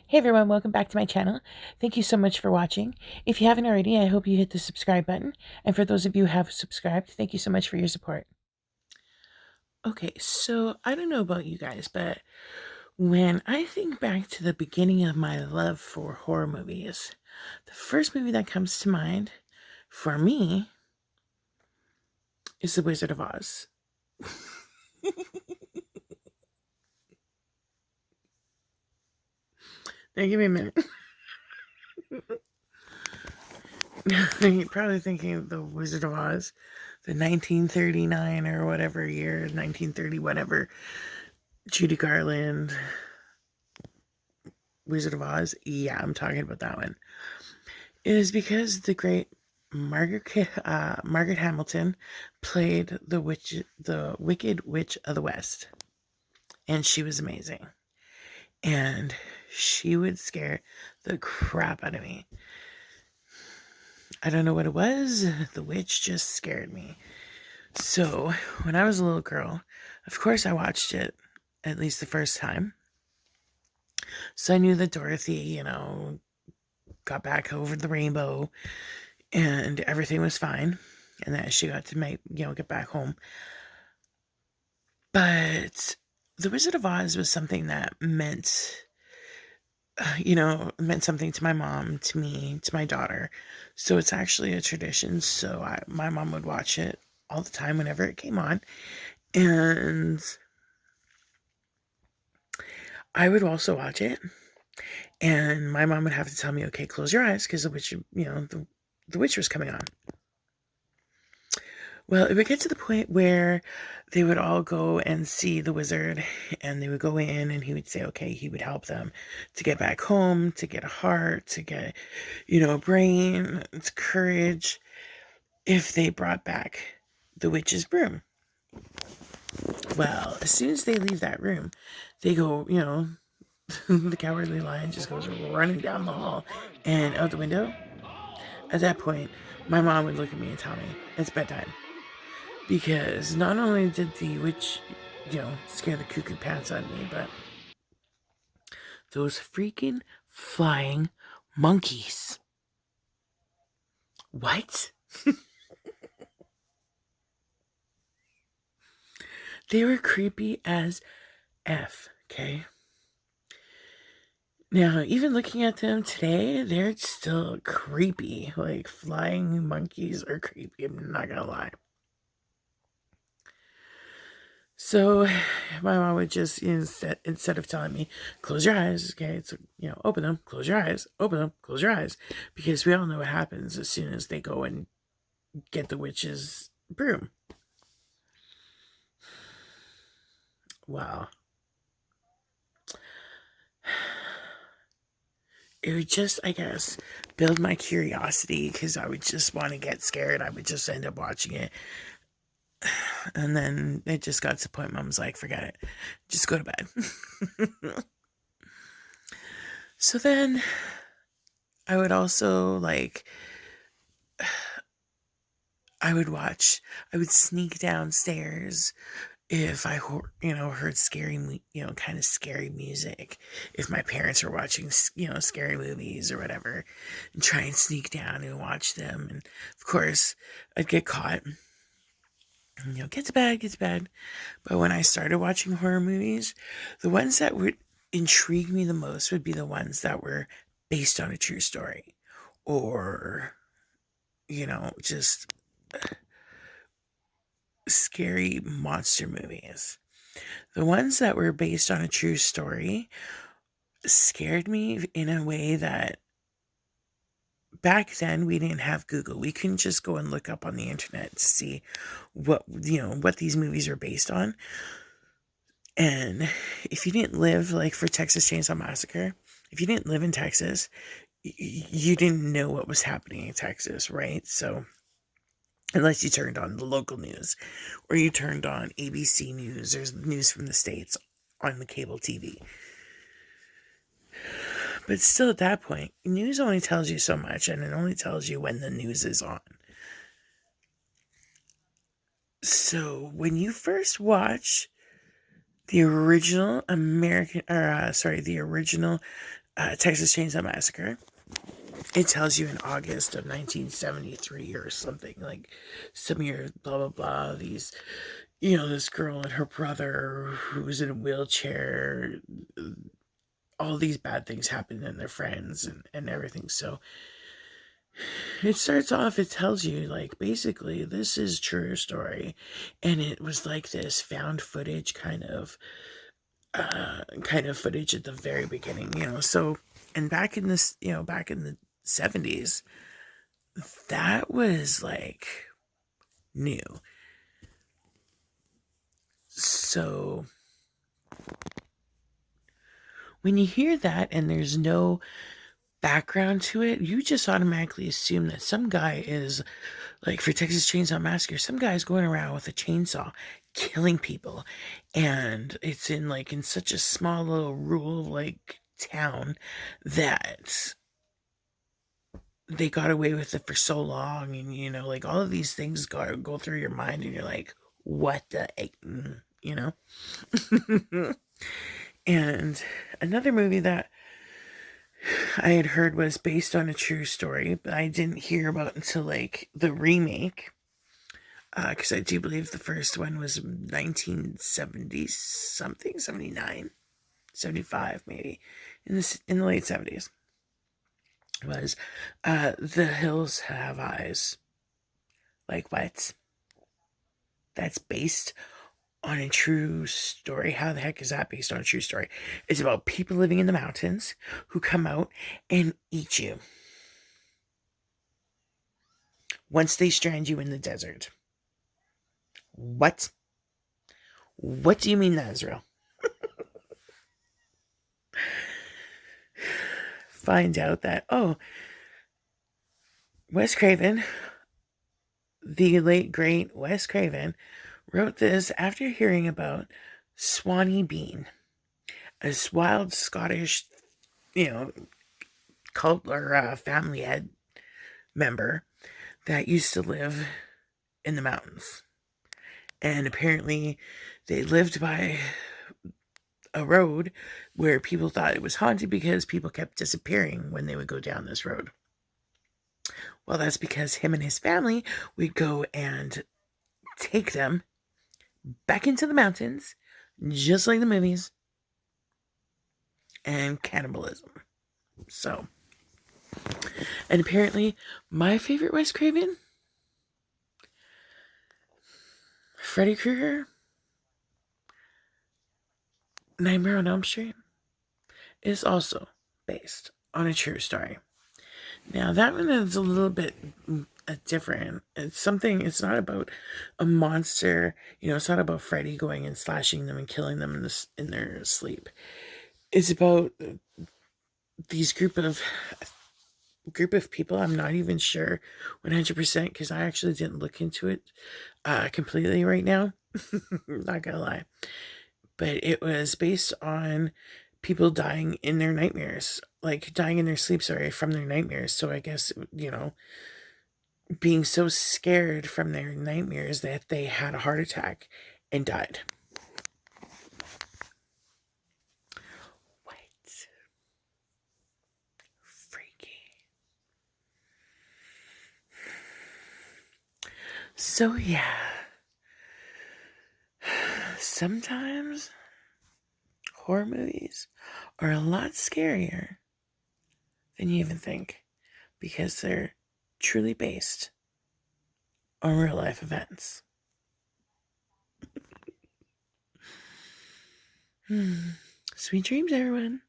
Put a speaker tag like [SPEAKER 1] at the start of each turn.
[SPEAKER 1] Hey everyone, welcome back to my channel. Thank you so much for watching. If you haven't already, I hope you hit the subscribe button. And for those of you who have subscribed, thank you so much for your support. Okay, so I don't know about you guys, but when I think back to the beginning of my love for horror movies, the first movie that comes to mind for me is The Wizard of Oz. Now give me a minute. You're probably thinking The Wizard of Oz, the 1939 or whatever year, 1930, whatever, Judy Garland, Wizard of Oz. Yeah, I'm talking about that one. It is because the great Margaret Hamilton played the Wicked Witch of the West, and she was amazing. And she would scare the crap out of me. I don't know what it was. The witch just scared me. So when I was a little girl, of course I watched it at least the first time. So I knew that Dorothy, got back over the rainbow and everything was fine. And that she got to get back home. But The Wizard of Oz was something that meant something to my mom, to me, to my daughter. So it's actually a tradition. So my mom would watch it all the time whenever it came on. And I would also watch it. And my mom would have to tell me, okay, close your eyes, because the witch, the witch was coming on. Well, it would get to the point where they would all go and see the wizard, and they would go in and he would say, okay, he would help them to get back home, to get a heart, to get, a brain, to courage, if they brought back the witch's broom. Well, as soon as they leave that room, they go, the Cowardly Lion just goes running down the hall and out the window. At that point, my mom would look at me and tell me, it's bedtime. Because not only did the witch, scare the cuckoo pants out of me, but those freaking flying monkeys. What? They were creepy as F, okay? Now, even looking at them today, they're still creepy. Like, flying monkeys are creepy, I'm not gonna lie. So my mom would just, instead of telling me, close your eyes, okay, it's, open them, close your eyes, open them, close your eyes, because we all know what happens as soon as they go and get the witch's broom. Wow. It would just, I guess, build my curiosity, because I would just want to get scared. I would just end up watching it. And then it just got to the point, Mom's like, forget it. Just go to bed. So then I would also, I would sneak downstairs if I, heard scary, kind of scary music. If my parents were watching, scary movies or whatever, and try and sneak down and watch them. And of course, I'd get caught. Get to bed, get to bed. But when I started watching horror movies, the ones that would intrigue me the most would be the ones that were based on a true story. Or, just scary monster movies. The ones that were based on a true story scared me in a way that back then we didn't have Google. We couldn't just go and look up on the internet to see what these movies were based on. And if you didn't live, like for Texas Chainsaw Massacre, if you didn't live in Texas, you didn't know what was happening in Texas, right? So unless you turned on the local news or you turned on ABC News or news from the States on the cable TV. But still, at that point, news only tells you so much, and it only tells you when the news is on. So when you first watch the original Texas Chainsaw Massacre. It tells you in August of 1973 or something, like some year, blah, blah, blah. These, this girl and her brother who was in a wheelchair, all these bad things happen and their friends and everything. So it starts off, it tells you, like, basically, this is true story. And it was like this found footage kind of footage at the very beginning, so, and back in this, back in the 70s, that was like new. So when you hear that and there's no background to it, you just automatically assume that some guy is, like, for Texas Chainsaw Massacre, some guy's going around with a chainsaw killing people, and it's in such a small little rural like town that they got away with it for so long, and like all of these things go through your mind, and you're like, what the, you know? And another movie that I had heard was based on a true story, but I didn't hear about until like the remake, because I do believe the first one was 1970 something, 79, 75 maybe, in the late 70s. Was The Hills Have Eyes. Like, what? That's based on a true story? How the heck is that based on a true story? It's about people living in the mountains who come out and eat you once they strand you in the desert. What? What do you mean that is real? Find out that, Wes Craven, the late great Wes Craven, wrote this after hearing about Swanee Bean, a wild Scottish, cult or family head member that used to live in the mountains. And apparently they lived by a road where people thought it was haunted because people kept disappearing when they would go down this road. Well, that's because him and his family would go and take them back into the mountains, just like the movies, and cannibalism. So, and apparently my favorite Wes Craven, Freddy Krueger, Nightmare on Elm Street, is also based on a true story. Now, that one is a little bit different. It's not about a monster, it's not about Freddy going and slashing them and killing them in their sleep. It's about these group of people. I'm not even sure 100% because I actually didn't look into it completely right now. Not gonna lie. But it was based on people dying in their nightmares, like dying in their sleep, from their nightmares. So I guess, being so scared from their nightmares that they had a heart attack and died. What? Freaky. So yeah. Sometimes horror movies are a lot scarier than you even think because they're truly based on real life events. Sweet dreams, everyone.